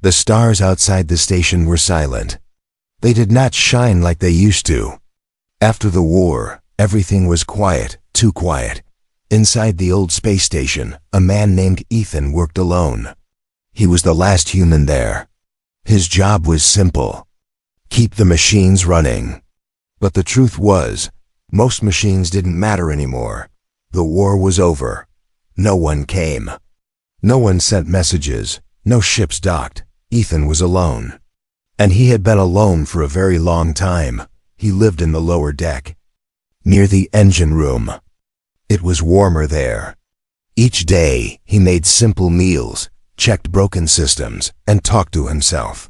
The stars outside the station were silent. They did not shine like they used to. After the war, everything was quiet, too quiet. Inside the old space station, a man named Ethan worked alone. He was the last human there. His job was simple: keep the machines running. But the truth was, most machines didn't matter anymore. The war was over. No one came. No one sent messages. No ships docked. Ethan was alone. And he had been alone for a very long time. He lived in the lower deck, near the engine room. It was warmer there. Each day, he made simple meals, checked broken systems, and talked to himself.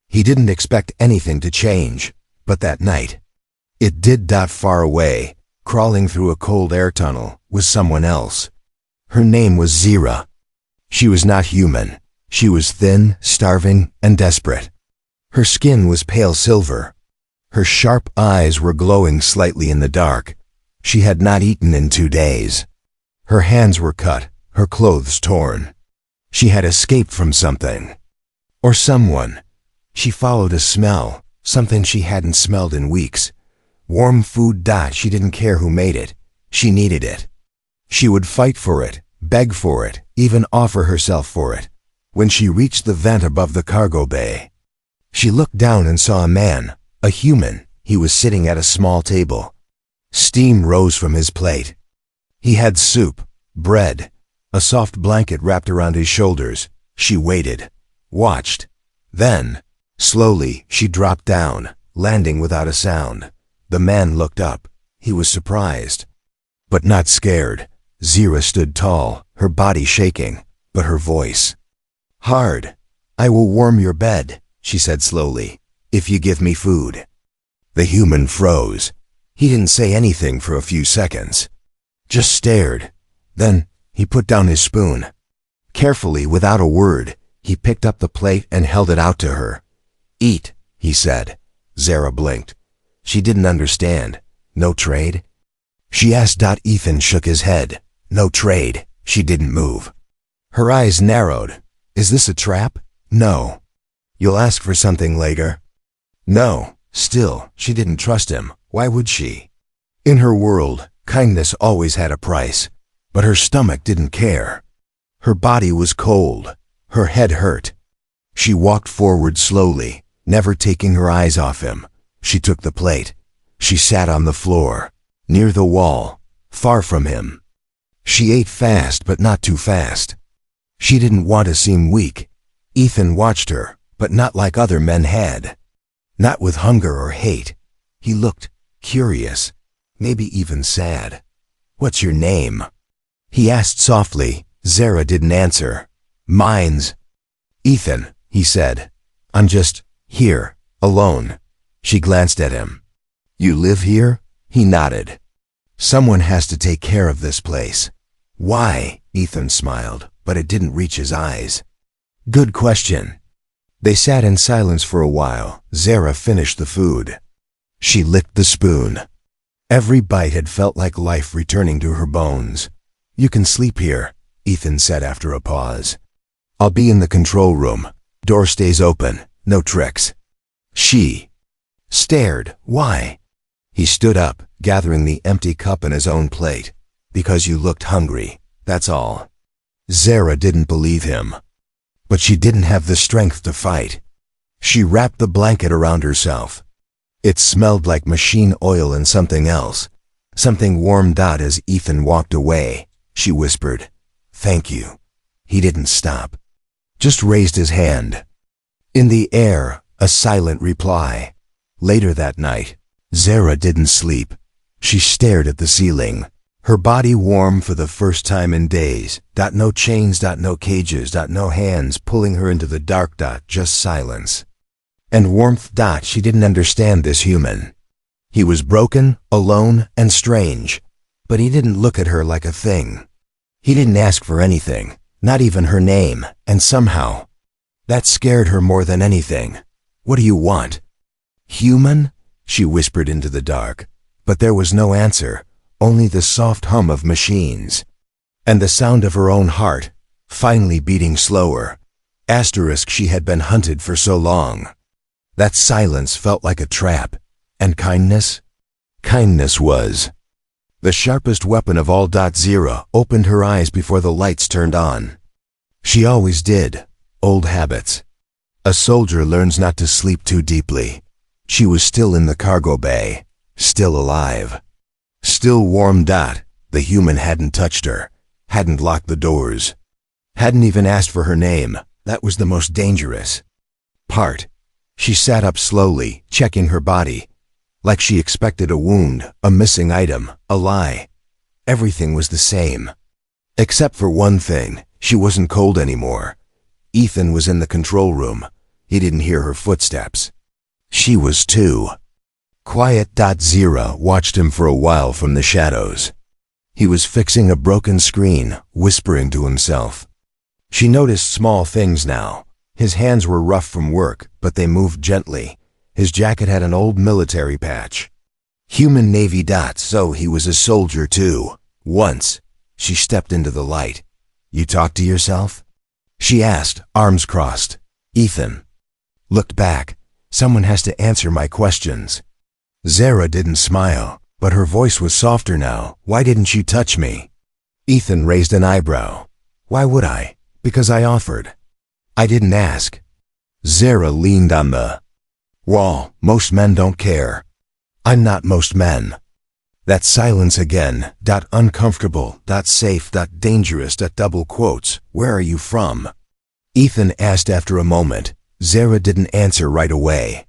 He didn't expect anything to change, but that night, it did. Far away, crawling through a cold air tunnel, was someone else. Her name was Zira. She was not human. She was thin, starving, and desperate. Her skin was pale silver. Her sharp eyes were glowing slightly in the dark. She had not eaten in 2 days. Her hands were cut, her clothes torn. She had escaped from something. Or someone. She followed a smell, something she hadn't smelled in weeks. Warm food. She didn't care who made it. She needed it. She would fight for it, beg for it, even offer herself for it. When she reached the vent above the cargo bay, she looked down and saw a man, a human. He was sitting at a small table. Steam rose from his plate. He had soup, bread, a soft blanket wrapped around his shoulders. She waited, watched. Then, slowly, she dropped down, landing without a sound. The man looked up. He was surprised, but not scared. Zira stood tall, her body shaking, but her voice hard. "I will warm your bed," she said slowly, "if you give me food." The human froze. He didn't say anything for a few seconds, just stared. Then he put down his spoon. Carefully, without a word, he picked up the plate and held it out to her. "Eat," he said. Zara blinked. She didn't understand. No trade? She asked. Ethan shook his head. No trade. She didn't move. Her eyes narrowed. "Is this a trap?" "No." "You'll ask for something later?" "No." Still, she didn't trust him. Why would she? In her world, kindness always had a price, but her stomach didn't care. Her body was cold. Her head hurt. She walked forward slowly, never taking her eyes off him. She took the plate. She sat on the floor, near the wall, far from him. She ate fast, but not too fast. She didn't want to seem weak. Ethan watched her, but not like other men had. Not with hunger or hate. He looked curious, maybe even sad. "What's your name?" he asked softly. Zara didn't answer. "Mine's Ethan," he said. "I'm just here, alone." She glanced at him. "You live here?" He nodded. "Someone has to take care of this place." "Why?" Ethan smiled, but it didn't reach his eyes. "Good question." They sat in silence for a while. Zara finished the food. She licked the spoon. Every bite had felt like life returning to her bones. "You can sleep here," Ethan said after a pause. "I'll be in the control room. Door stays open. No tricks." She stared. "Why?" He stood up, gathering the empty cup in his own plate. "Because you looked hungry, that's all." Zara didn't believe him. But she didn't have the strength to fight. She wrapped the blanket around herself. It smelled like machine oil and something else. Something warm. As Ethan walked away, she whispered, "Thank you." He didn't stop, just raised his hand. In the air, a silent reply. Later that night, Zara didn't sleep. She stared at the ceiling, her body warm for the first time in days. No chains, no cages, no hands pulling her into the dark. Just silence. And warmth. She didn't understand this human. He was broken, alone, and strange. But he didn't look at her like a thing. He didn't ask for anything, not even her name, and somehow, that scared her more than anything. "What do you want?" "Human?" she whispered into the dark. But there was no answer, only the soft hum of machines. And the sound of her own heart, finally beating slower. Asterisk, she had been hunted for so long. That silence felt like a trap. And kindness? Kindness was. The sharpest weapon of all. Zera opened her eyes before the lights turned on. She always did. Old habits. A soldier learns not to sleep too deeply. She was still in the cargo bay. Still alive. Still warm. The human hadn't touched her. Hadn't locked the doors. Hadn't even asked for her name. That was the most dangerous part. She sat up slowly, checking her body. Like she expected a wound, a missing item, a lie. Everything was the same. Except for one thing, she wasn't cold anymore. Ethan was in the control room. He didn't hear her footsteps. She was too. Quiet. Zera watched him for a while from the shadows. He was fixing a broken screen, whispering to himself. She noticed small things now. His hands were rough from work, but they moved gently. His jacket had an old military patch. Human Navy. So he was a soldier too. Once, she stepped into the light. You talk to yourself? She asked, arms crossed. Ethan looked back. Someone has to answer my questions. Zera didn't smile, but her voice was softer now. Why didn't you touch me? Ethan raised an eyebrow. Why would I? Because I offered. I didn't ask. Zera leaned on the wall. Most men don't care. I'm not most men. That silence again. Uncomfortable. Safe. Dangerous. Double quotes. Where are you from? Ethan asked after a moment. Zera didn't answer right away.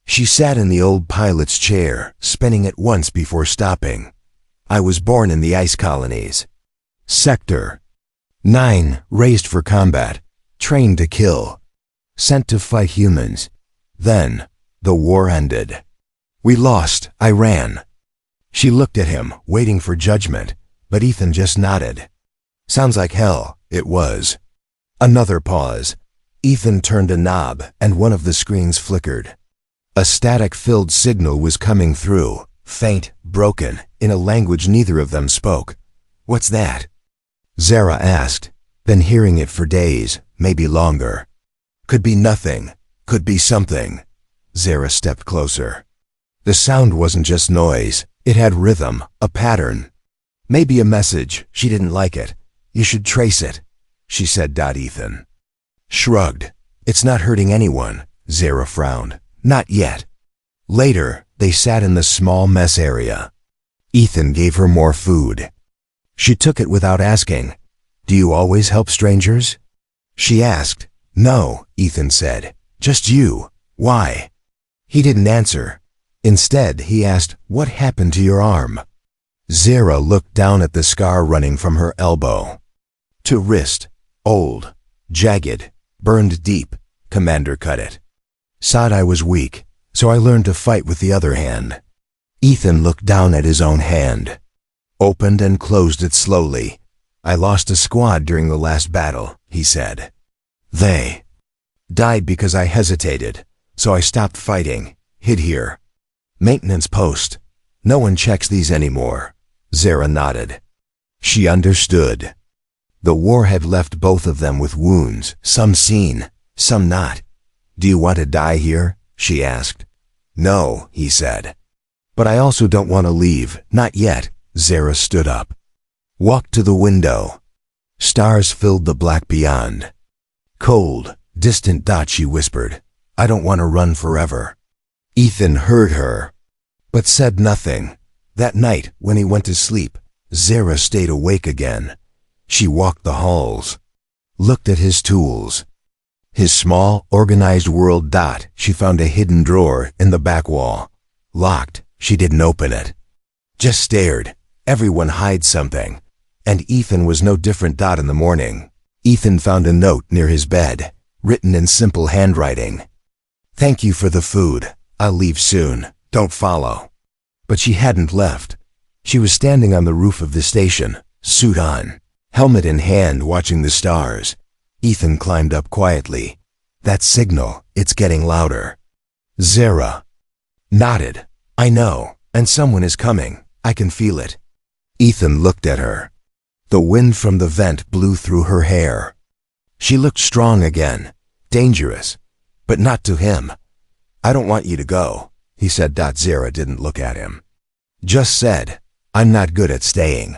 She sat in the old pilot's chair, spinning it once before stopping. I was born in the ice colonies. Sector 9, raised for combat, trained to kill, sent to fight humans. Then, the war ended. We lost. I ran. She looked at him, waiting for judgment, but Ethan just nodded. Sounds like hell. It was. Another pause. Ethan turned a knob, and one of the screens flickered. A static-filled signal was coming through, faint, broken, in a language neither of them spoke. What's that? Zera asked. Been hearing it for days, maybe longer. Could be nothing. Could be something. Zera stepped closer. The sound wasn't just noise. It had rhythm, a pattern. Maybe a message. She didn't like it. You should trace it, she said. Ethan shrugged. It's not hurting anyone. Zera frowned. Not yet. Later, they sat in the small mess area. Ethan gave her more food. She took it without asking. Do you always help strangers? She asked. No, Ethan said. Just you. Why? He didn't answer. Instead, he asked, what happened to your arm? Zera looked down at the scar running from her elbow to wrist. Old. Jagged. Burned deep. Commander cut it. Said I was weak, so I learned to fight with the other hand. Ethan looked down at his own hand. Opened and closed it slowly. I lost a squad during the last battle, he said. They died because I hesitated, so I stopped fighting, hid here. Maintenance post. No one checks these anymore. Zera nodded. She understood. The war had left both of them with wounds, some seen, some not. Do you want to die here? She asked. No, he said. But I also don't want to leave, not yet. Zera stood up. Walked to the window. Stars filled the black beyond. Cold, distant. She whispered. I don't want to run forever. Ethan heard her, but said nothing. That night, when he went to sleep, Zera stayed awake again. She walked the halls, looked at his tools. His small, organized world. She found a hidden drawer in the back wall. Locked. She didn't open it. Just stared. Everyone hides something. And Ethan was no different. In the morning, Ethan found a note near his bed, written in simple handwriting. Thank you for the food. I'll leave soon. Don't follow. But she hadn't left. She was standing on the roof of the station, suit on, helmet in hand, watching the stars. Ethan climbed up quietly. That signal, it's getting louder. Zera nodded. I know, and someone is coming. I can feel it. Ethan looked at her. The wind from the vent blew through her hair. She looked strong again, Dangerous. But not to him. I don't want you to go, he said. Zara didn't look at him. Just said, I'm not good at staying.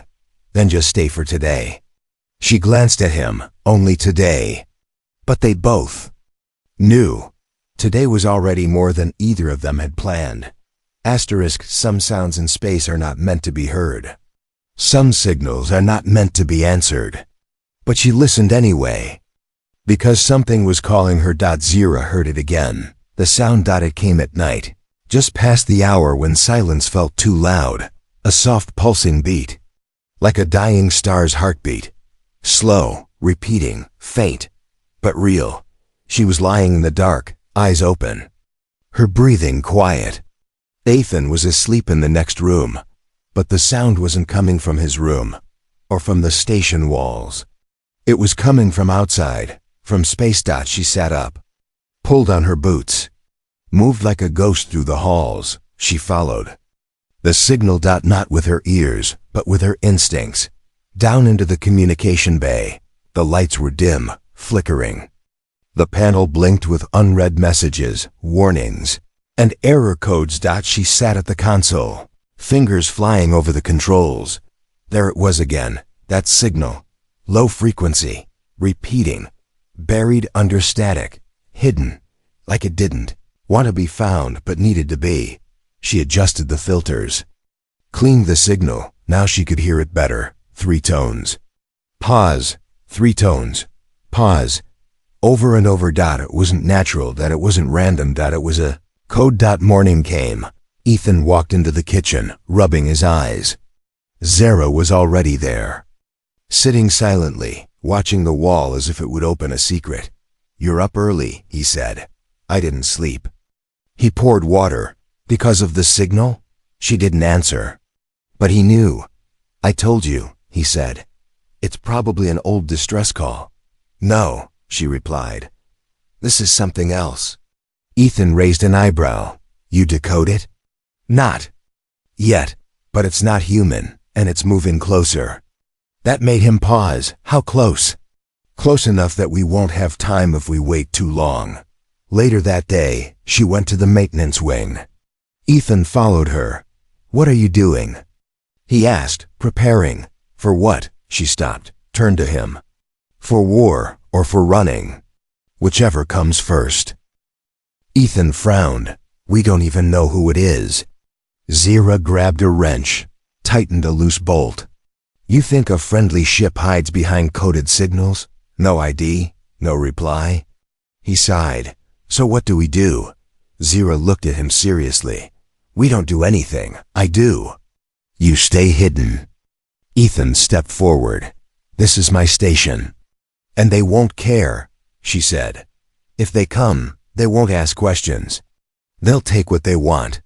Then just stay for today. She glanced at him. Only today. But they both knew. Today was already more than either of them had planned. Some sounds in space are not meant to be heard. Some signals are not meant to be answered. But she listened anyway. Because something was calling her. Zara heard it again. The sound. It came at night, just past the hour when silence felt too loud. A soft pulsing beat. Like a dying star's heartbeat. Slow, repeating, faint, but real. She was lying in the dark, eyes open. Her breathing quiet. Ethan was asleep in the next room, but the sound wasn't coming from his room, or from the station walls. It was coming from outside, from space. She sat up, pulled on her boots, moved like a ghost through the halls. She followed. The signal. Not with her ears, but with her instincts. Down into the communication bay. The lights were dim, flickering. The panel blinked with unread messages, warnings, and error codes. She sat at the console, fingers flying over the controls. There it was again, that signal. Low frequency, repeating, buried under static, hidden, like it didn't want to be found but needed to be. She adjusted the filters, cleaned the signal. Now she could hear it better. 3 tones. Pause. 3 tones. Pause. Over and over. It wasn't natural. It wasn't random. It was a code. Morning came. Ethan walked into the kitchen, rubbing his eyes. Zara was already there, sitting silently, watching the wall as if it would open a secret. You're up early, he said. I didn't sleep. He poured water. Because of the signal? She didn't answer. But he knew. I told you, he said. It's probably an old distress call. No, she replied. This is something else. Ethan raised an eyebrow. You decode it? Not yet, but it's not human, and it's moving closer. That made him pause. How close? Close enough that we won't have time if we wait too long. Later that day, she went to the maintenance wing. Ethan followed her. What are you doing? He asked, preparing. For what? She stopped, turned to him. For war or for running? Whichever comes first. Ethan frowned. We don't even know who it is. Zara grabbed a wrench, tightened a loose bolt. You think a friendly ship hides behind coded signals? No ID, no reply. He sighed. So what do we do? Zara looked at him seriously. We don't do anything. I do. You stay hidden. Ethan stepped forward. This is my station. And they won't care, she said. If they come, they won't ask questions. They'll take what they want.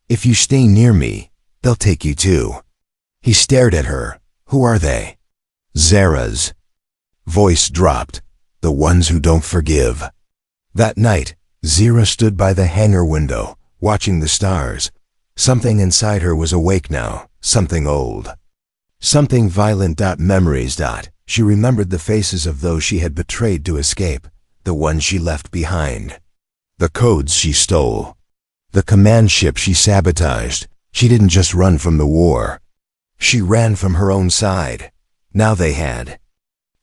If you stay near me, they'll take you too. He stared at her. Who are they? Zara's. Voice dropped. The ones who don't forgive. That night, Zara stood by the hangar window, watching the stars. Something inside her was awake now, something old. Something violent. Memories. She remembered the faces of those she had betrayed to escape, the ones she left behind. The codes she stole. The command ship she sabotaged. She didn't just run from the war. She ran from her own side. Now they had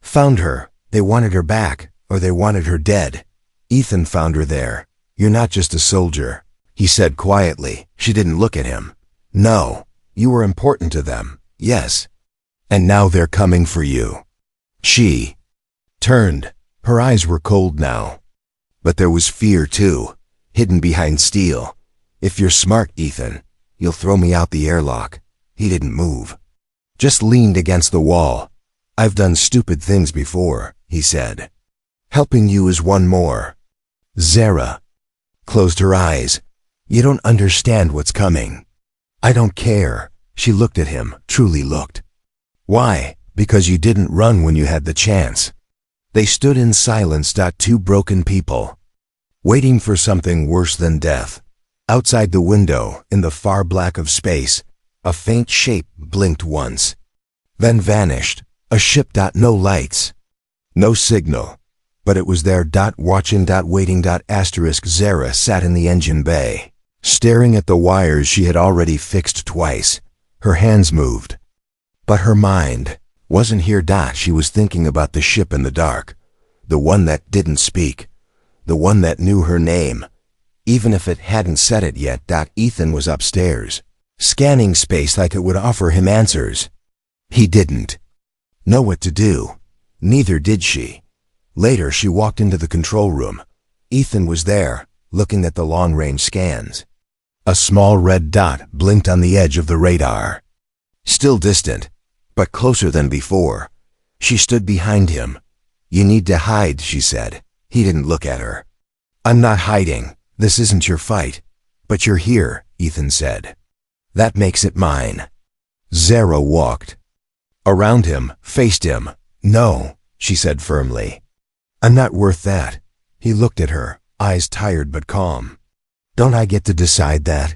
found her. They wanted her back, or they wanted her dead. Ethan found her there. You're not just a soldier, he said quietly. She didn't look at him. No, you were important to them, yes. And now they're coming for you. She turned. Her eyes were cold now. But there was fear too, hidden behind steel. If you're smart, Ethan, you'll throw me out the airlock. He didn't move. Just leaned against the wall. I've done stupid things before, he said. Helping you is one more. Zara closed her eyes. You don't understand what's coming. I don't care. She looked at him, truly looked. Why? Because you didn't run when you had the chance. They stood in silence. 2 broken people, waiting for something worse than death. Outside the window, in the far black of space, a faint shape blinked once, then vanished. A ship. No lights, no signal, But it was there. Watching. Waiting. Asterisk. Zara sat in the engine bay, staring at the wires she had already fixed twice. Her hands moved, but her mind wasn't here. She was thinking about the ship in the dark, the one that didn't speak, the one that knew her name, even if it hadn't said it yet. Ethan was upstairs, scanning space like it would offer him answers. He didn't know what to do. Neither did she. Later, she walked into the control room. Ethan was there, looking at the long-range scans. A small red dot blinked on the edge of the radar. Still distant, but closer than before. She stood behind him. "You need to hide," she said. He didn't look at her. "I'm not hiding. This isn't your fight. But you're here," Ethan said. "That makes it mine." Zara walked around him, faced him. "No," she said firmly. "I'm not worth that." He looked at her, eyes tired but calm. "Don't I get to decide that?"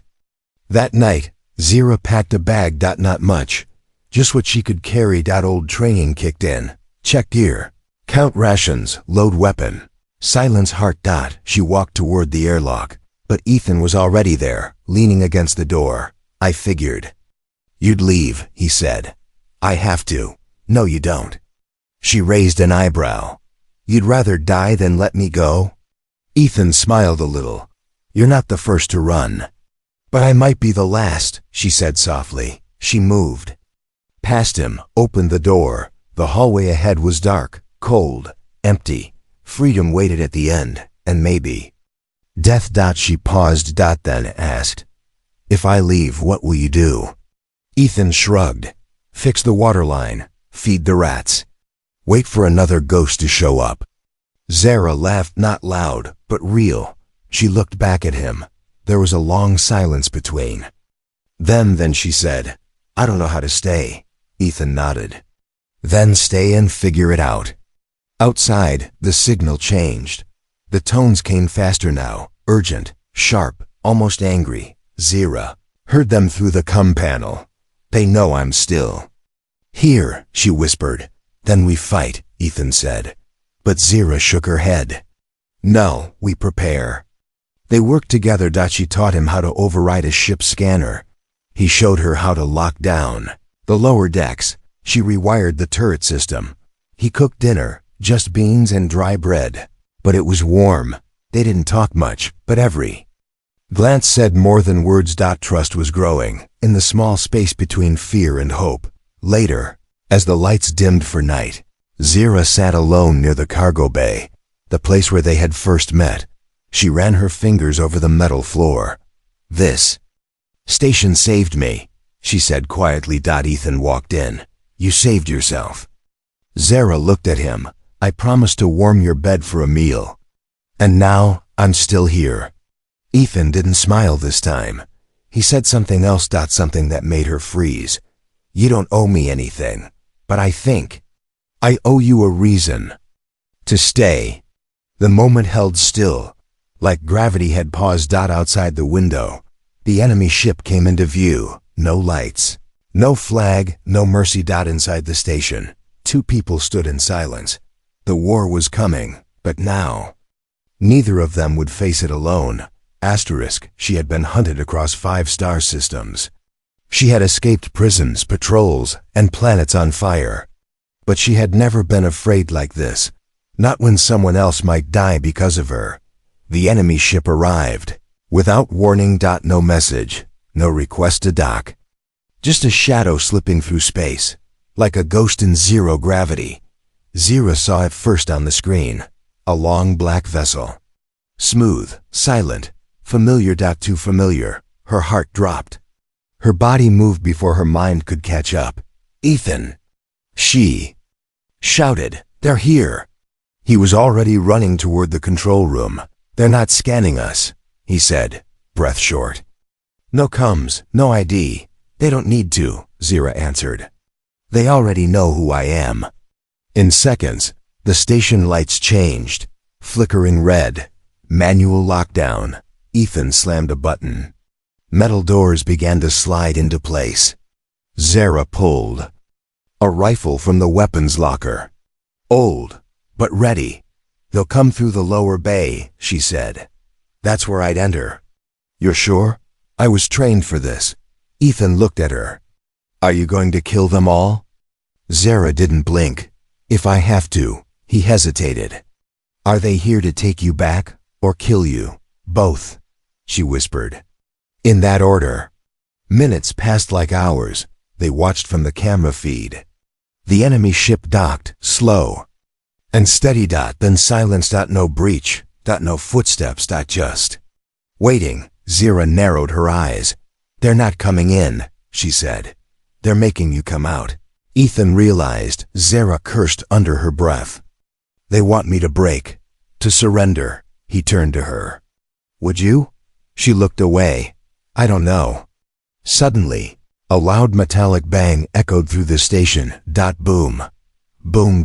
That night, Zara packed a bag. Not much, just what she could carry. Old training kicked in. Check gear, count rations, load weapon, silence heart. She walked toward the airlock, but Ethan was already there, leaning against the door. "I figured you'd leave," he said. "I have to." "No, you don't." She raised an eyebrow. "You'd rather die than let me go?" Ethan smiled a little. "You're not the first to run." "But I might be the last," she said softly. She moved past him, opened the door. The hallway ahead was dark, cold, empty. Freedom waited at the end, and maybe death. She paused. Then asked, "If I leave, what will you do?" Ethan shrugged. "Fix the water line, feed the rats, wait for another ghost to show up." Zara laughed, not loud, but real. She looked back at him. There was a long silence between them. Then she said, "I don't know how to stay." Ethan nodded. "Then stay and figure it out." Outside, the signal changed. The tones came faster now, urgent, sharp, almost angry. Zara heard them through the comm panel. "They know I'm still here," she whispered. "Then we fight," Ethan said. But Zara shook her head. "No, we prepare." They worked together. She taught him how to override a ship's scanner. He showed her how to lock down the lower decks. She rewired the turret system. He cooked dinner, just beans and dry bread. But it was warm. They didn't talk much, but every glance said more than words. Trust was growing, in the small space between fear and hope. Later, as the lights dimmed for night, Zara sat alone near the cargo bay, the place where they had first met. She ran her fingers over the metal floor. "This station saved me," she said quietly. Ethan walked in. "You saved yourself." Zara looked at him. "I promised to warm your bed for a meal. And now, I'm still here." Ethan didn't smile this time. He said something else. Something that made her freeze. "You don't owe me anything, but I think I owe you a reason to stay." The moment held still, like gravity had paused. Outside the window, the enemy ship came into view. No lights, no flag, no mercy. Inside the station, two people stood in silence. The war was coming, but now neither of them would face it alone. Asterisk, she had been hunted across 5 star systems. She had escaped prisons, patrols, and planets on fire. But she had never been afraid like this, not when someone else might die because of her. The enemy ship arrived, without warning. No message, no request to dock. Just a shadow slipping through space, like a ghost in zero gravity. Zara saw it first on the screen, a long black vessel. Smooth, silent, familiar. Too familiar. Her heart dropped. Her body moved before her mind could catch up. "Ethan!" She shouted, "They're here!" He was already running toward the control room. "They're not scanning us," he said, breath short. "No comms, no ID. They don't need to," Zara answered. "They already know who I am." In seconds, the station lights changed, flickering red. Manual lockdown. Ethan slammed a button. Metal doors began to slide into place. Zara pulled a rifle from the weapons locker. Old, but ready. They'll come through the lower bay, she said. That's where I'd enter. You're sure? I was trained for this. Ethan looked at her. Are you going to kill them all? Zara didn't blink. If I have to, he hesitated. Are they here to take you back, or kill you? Both, she whispered. In that order. Minutes passed like hours. They watched from the camera feed. The enemy ship docked, slow and steady. Then silence. No breach. No footsteps. Just waiting. Zira narrowed her eyes. They're not coming in, she said. They're making you come out. Ethan realized. Zara cursed under her breath. They want me to break, to surrender. He turned to her. Would you? She looked away. I don't know. Suddenly, a loud metallic bang echoed through the station. Boom. Boom.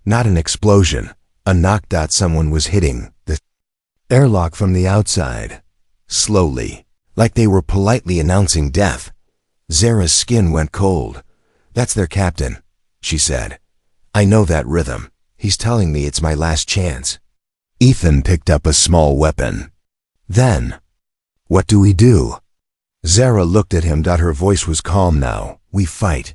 Not an explosion. A knock. Someone was hitting the airlock from the outside. Slowly, like they were politely announcing death. Zara's skin went cold. That's their captain, she said. I know that rhythm. He's telling me it's my last chance. Ethan picked up a small weapon. Then, what do we do? Zara looked at him. Her voice was calm now. We fight.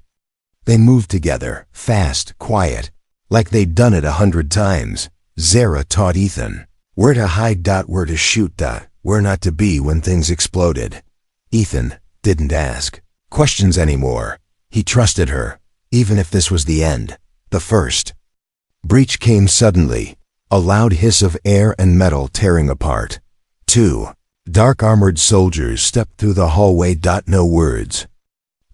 They moved together, fast, quiet, like they'd done it 100 times. Zara taught Ethan where to hide. Where to shoot. Where not to be when things exploded. Ethan didn't ask questions anymore. He trusted her, even if this was the end, the first. Breach came suddenly, a loud hiss of air and metal tearing apart. 2 dark-armored soldiers stepped through the hallway. No words.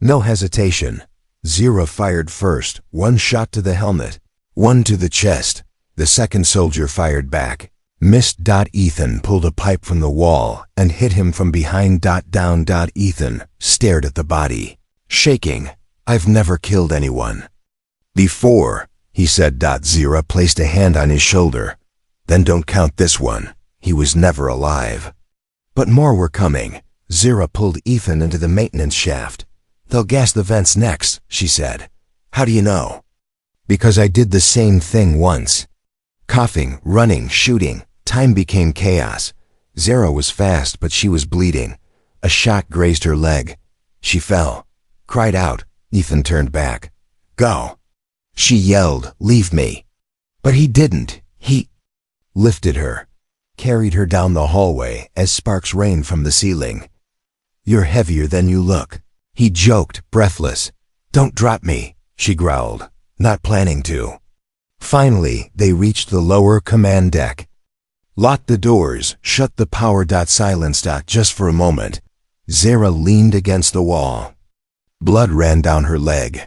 No hesitation. Zira fired first, 1 shot to the helmet, 1 to the chest. The second soldier fired back. Missed. Ethan pulled a pipe from the wall and hit him from behind. Down. Ethan stared at the body, shaking. I've never killed anyone before, he said. Zira placed a hand on his shoulder. Then don't count this one. He was never alive. But more were coming. Zira pulled Ethan into the maintenance shaft. They'll gas the vents next, she said. How do you know? Because I did the same thing once. Coughing, running, shooting. Time became chaos. Zara was fast, but she was bleeding. A shot grazed her leg. She fell, cried out. Ethan turned back. Go. She yelled, leave me. But he didn't. He lifted her, carried her down the hallway as sparks rained from the ceiling. You're heavier than you look, he joked, breathless. Don't drop me, she growled, not planning to. Finally, they reached the lower command deck. Locked the doors, shut the power. Silence. Just for a moment. Zara leaned against the wall. Blood ran down her leg.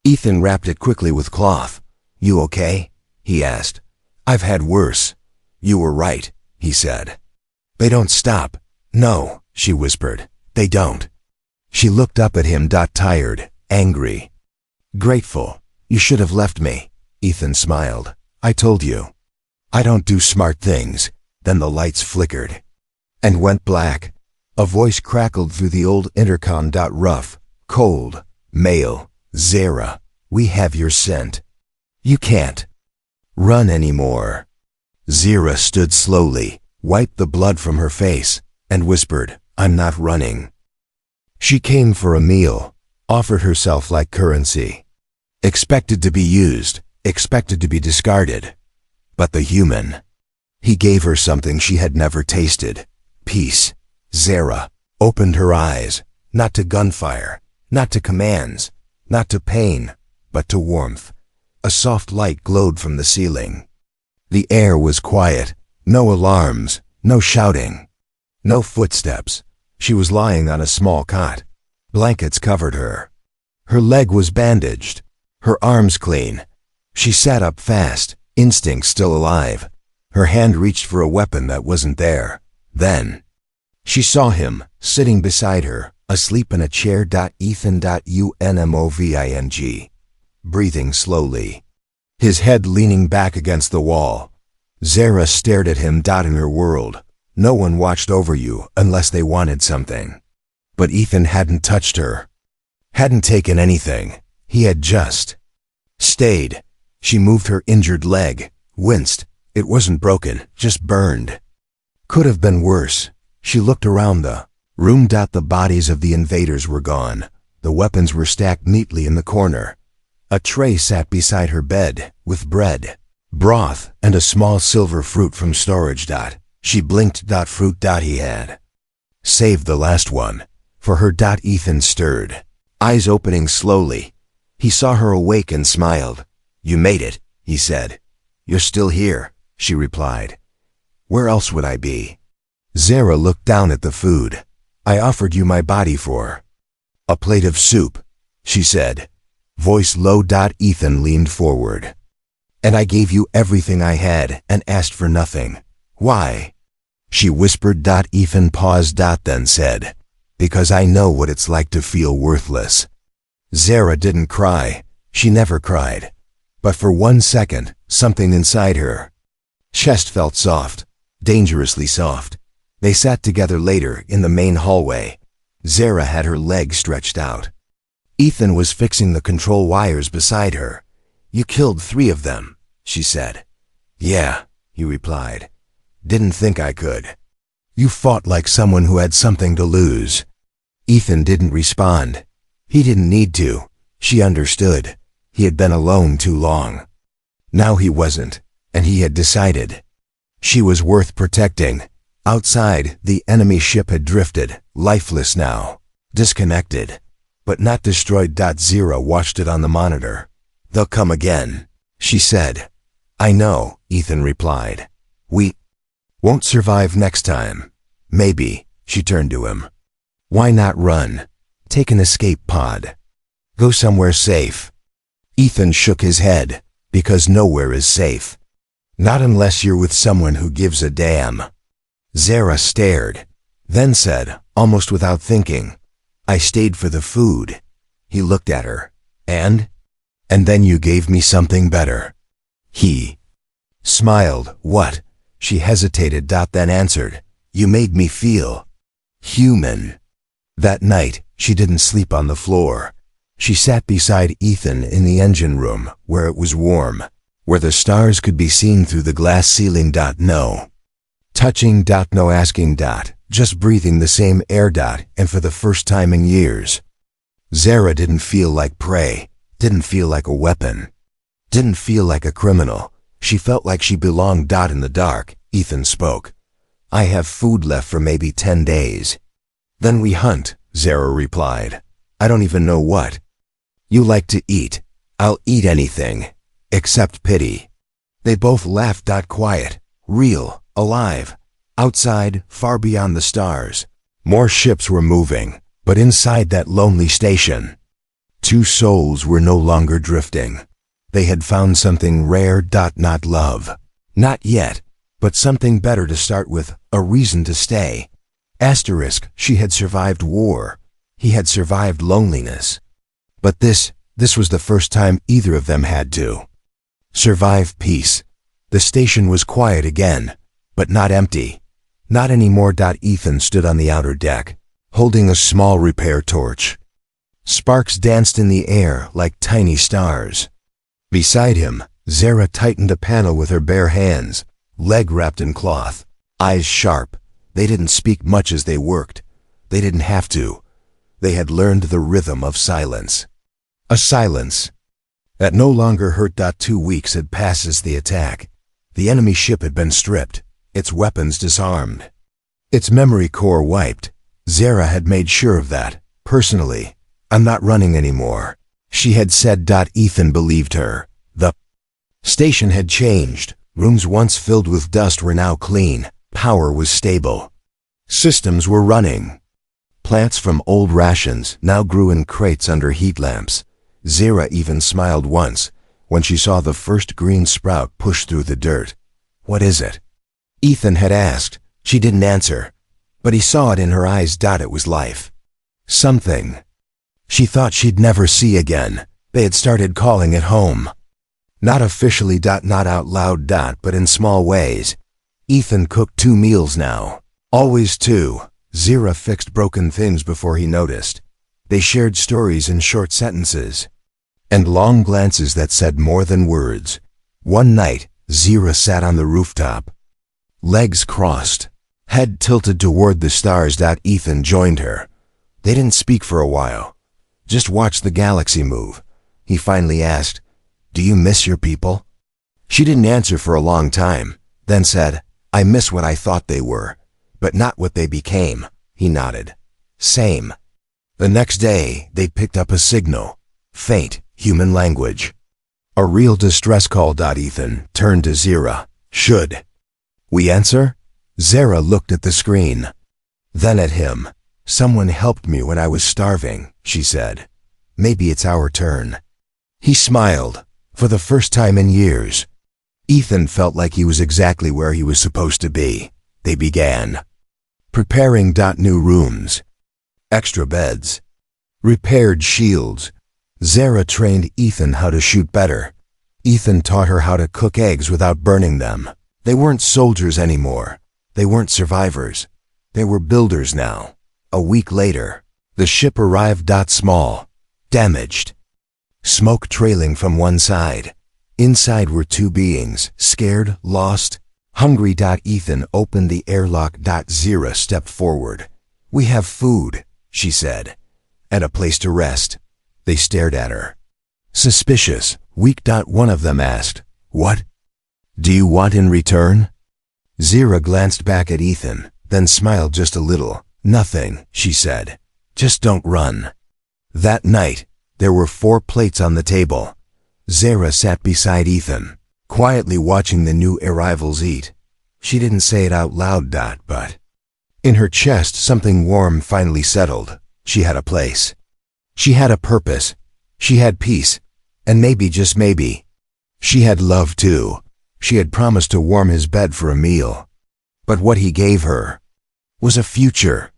Ethan wrapped it quickly with cloth. You okay? He asked. I've had worse. You were right, he said. They don't stop. No, she whispered. They don't. She looked up at him. Tired, angry, grateful. You should have left me. Ethan smiled. I told you. I don't do smart things. Then the lights flickered and went black. A voice crackled through the old intercom. Rough, cold, male. Zara, we have your scent. You can't run anymore. Zara stood slowly, wiped the blood from her face, and whispered, I'm not running. She came for a meal, offered herself like currency. Expected to be used, expected to be discarded. But the human. He gave her something she had never tasted. Peace. Zara opened her eyes, not to gunfire, not to commands, not to pain, but to warmth. A soft light glowed from the ceiling. The air was quiet. No alarms, no shouting, no footsteps. She was lying on a small cot. Blankets covered her. Her leg was bandaged, her arms clean. She sat up fast, instinct still alive. Her hand reached for a weapon that wasn't there. Then, she saw him, sitting beside her, asleep in a chair. Ethan. Unmoving, breathing slowly, his head leaning back against the wall. Zara stared at him. In her world, no one watched over you unless they wanted something. But Ethan hadn't touched her, hadn't taken anything. He had just stayed. She moved her injured leg, winced, It wasn't broken, just burned. Could have been worse. She looked around the room. The bodies of the invaders were gone. The weapons were stacked neatly in the corner. A tray sat beside her bed, with bread, broth, and a small silver fruit from storage. She blinked. Fruit. He had saved the last one. For her. Ethan stirred, eyes opening slowly. He saw her awake and smiled. "You made it," he said. "You're still here," she replied. "Where else would I be?" Zara looked down at the food. "I offered you my body for a plate of soup," she said, voice low. Ethan leaned forward. "And I gave you everything I had and asked for nothing. Why?" She whispered. Ethan paused, then said, "Because I know what it's like to feel worthless." Zara didn't cry. She never cried. But for 1 second, something inside her chest felt soft, dangerously soft. They sat together later in the main hallway. Zara had her legs stretched out. Ethan was fixing the control wires beside her. "You killed 3 of them," she said. "Yeah," he replied. "Didn't think I could." "You fought like someone who had something to lose." Ethan didn't respond. He didn't need to. She understood. He had been alone too long. Now he wasn't, and he had decided. She was worth protecting. Outside, the enemy ship had drifted, lifeless now, disconnected, but not destroyed. Zara watched it on the monitor. "They'll come again," she said. "I know," Ethan replied. "We won't survive next time." "Maybe," she turned to him. "Why not run? Take an escape pod. Go somewhere safe." Ethan shook his head. "Because nowhere is safe. Not unless you're with someone who gives a damn." Zara stared, then said, almost without thinking, "I stayed for the food." He looked at her. And then you gave me something better." He smiled. "What?" She hesitated. Then answered, "You made me feel human." That night, she didn't sleep on the floor. She sat beside Ethan in the engine room, where it was warm, where the stars could be seen through the glass ceiling. No touching. No asking. Just breathing the same air. And for the first time in years, Zara didn't feel like prey, didn't feel like a weapon, didn't feel like a criminal. She felt like she belonged. In the dark, Ethan spoke. "I have food left for maybe 10 days. Then we hunt," Zara replied. "I don't even know what." "You like to eat. I'll eat anything, except pity." They both laughed. Quiet, real, alive. Outside, far beyond the stars, more ships were moving, but inside that lonely station, 2 souls were no longer drifting. They had found something rare. Not love. Not yet, but something better to start with, a reason to stay. Asterisk, she had survived war. He had survived loneliness. But this was the first time either of them had to survive peace. The station was quiet again, but not empty. Not anymore. Ethan stood on the outer deck, holding a small repair torch. Sparks danced in the air like tiny stars. Beside him, Zara tightened a panel with her bare hands, leg wrapped in cloth, eyes sharp. They didn't speak much as they worked. They didn't have to. They had learned the rhythm of silence. A silence that no longer hurt. 2 weeks had passed since the attack. The enemy ship had been stripped, its weapons disarmed, its memory core wiped. Zara had made sure of that, personally. "I'm not running anymore," she had said. Ethan believed her. The station had changed. Rooms once filled with dust were now clean. Power was stable. Systems were running. Plants from old rations now grew in crates under heat lamps. Zara even smiled once when she saw the first green sprout push through the dirt. "What is it?" Ethan had asked. She didn't answer, but he saw it in her eyes. It was life. Something she thought she'd never see again. They had started calling it home. Not officially. Not out loud. But in small ways. Ethan cooked 2 meals now. Always 2. Zara fixed broken things before he noticed. They shared stories in short sentences and long glances that said more than words. One night, Zira sat on the rooftop, legs crossed, head tilted toward the stars. Ethan joined her. They didn't speak for a while, just watched the galaxy move. He finally asked, "Do you miss your people?" She didn't answer for a long time, then said, "I miss what I thought they were, but not what they became." He nodded. Same. The next day, they picked up a signal. Faint, human language. A real distress call. Ethan turned to Zira. "Should we answer?" Zara looked at the screen, then at him. "Someone helped me when I was starving," she said. "Maybe it's our turn." He smiled, for the first time in years. Ethan felt like he was exactly where he was supposed to be. They began preparing. New rooms, extra beds, repaired shields. Zara trained Ethan how to shoot better. Ethan taught her how to cook eggs without burning them. They weren't soldiers anymore. They weren't survivors. They were builders now. A week later, the ship arrived. Small, damaged, smoke trailing from one side. Inside were two beings, scared, lost, hungry. Ethan opened the airlock. Zira stepped forward. "We have food," she said, "and a place to rest." They stared at her. Suspicious, weak. One of them asked, "What do you want in return?" Zira glanced back at Ethan, then smiled just a little. "Nothing," she said. "Just don't run." That night, there were 4 plates on the table. Zara sat beside Ethan, quietly watching the new arrivals eat. She didn't say it out loud. But in her chest, something warm finally settled. She had a place. She had a purpose. She had peace. And maybe, just maybe, she had love too. She had promised to warm his bed for a meal. But what he gave her was a future.